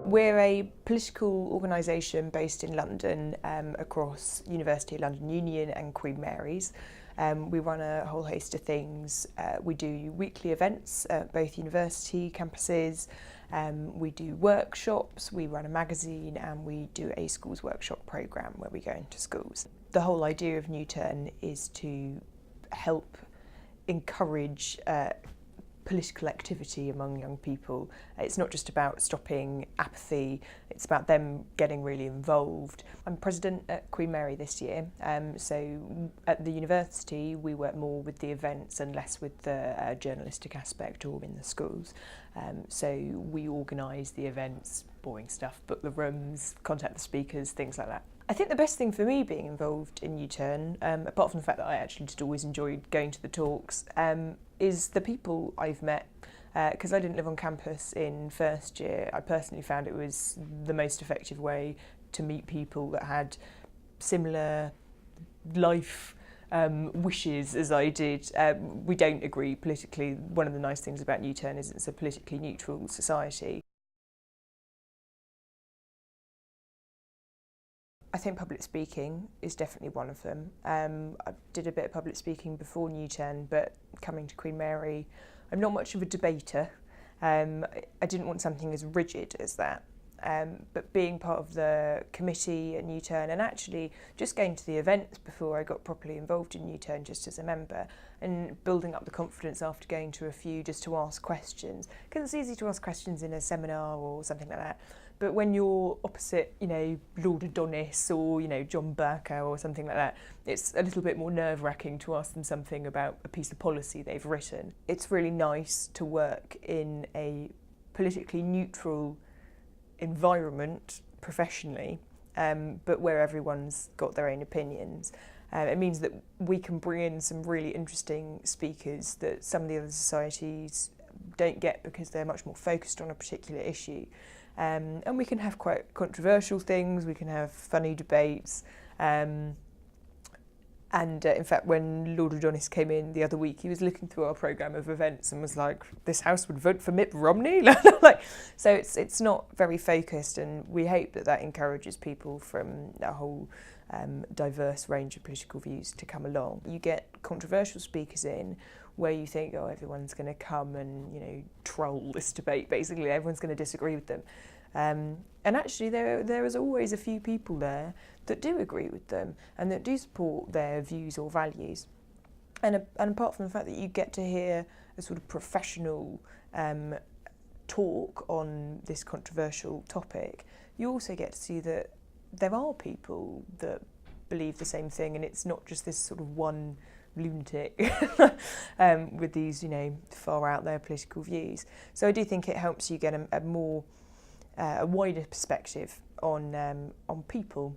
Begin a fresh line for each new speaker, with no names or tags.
We're a political organisation based in London across University of London Union and Queen Mary's. We run a whole host of things. We do weekly events at both university campuses. We do workshops, we run a magazine, and we do a schools workshop programme where we go into schools. The whole idea of New Turn is to help encourage political activity among young people. It's not just about stopping apathy, it's about them getting really involved. I'm president at Queen Mary this year, so at the university we work more with the events and less with the journalistic aspect or in the schools. So we organise the events, boring stuff, book the rooms, contact the speakers, things like that. I think the best thing for me being involved in New Turn, apart from the fact that I actually just always enjoyed going to the talks, is the people I've met. Because I didn't live on campus in first year, I personally found it was the most effective way to meet people that had similar life wishes as I did. We don't agree politically. One of the nice things about New Turn is it's a politically neutral society. I think public speaking is definitely one of them. I did a bit of public speaking before New Turn, but coming to Queen Mary, I'm not much of a debater. I didn't want something as rigid as that. But being part of the committee at New Turn and actually just going to the events before I got properly involved in New Turn just as a member and building up the confidence after going to a few just to ask questions. Because it's easy to ask questions in a seminar or something like that. But when you're opposite, Lord Adonis or, John Burkow or something like that, it's a little bit more nerve-wracking to ask them something about a piece of policy they've written. It's really nice to work in a politically neutral environment professionally, but where everyone's got their own opinions. It means that we can bring in some really interesting speakers that some of the other societies don't get because they're much more focused on a particular issue. And we can have quite controversial things, we can have funny debates. And in fact, when Lord Adonis came in the other week, he was looking through our programme of events and was like, this house would vote for Mitt Romney? So it's not very focused, and we hope that encourages people from a whole diverse range of political views to come along. You get controversial speakers in where you think, oh, everyone's going to come and, troll this debate, basically. Everyone's going to disagree with them. And actually there is always a few people there that do agree with them and that do support their views or values. And apart from the fact that you get to hear a sort of professional talk on this controversial topic, you also get to see that there are people that believe the same thing, and it's not just this sort of one lunatic with these, far out there political views. So I do think it helps you get a wider perspective on people.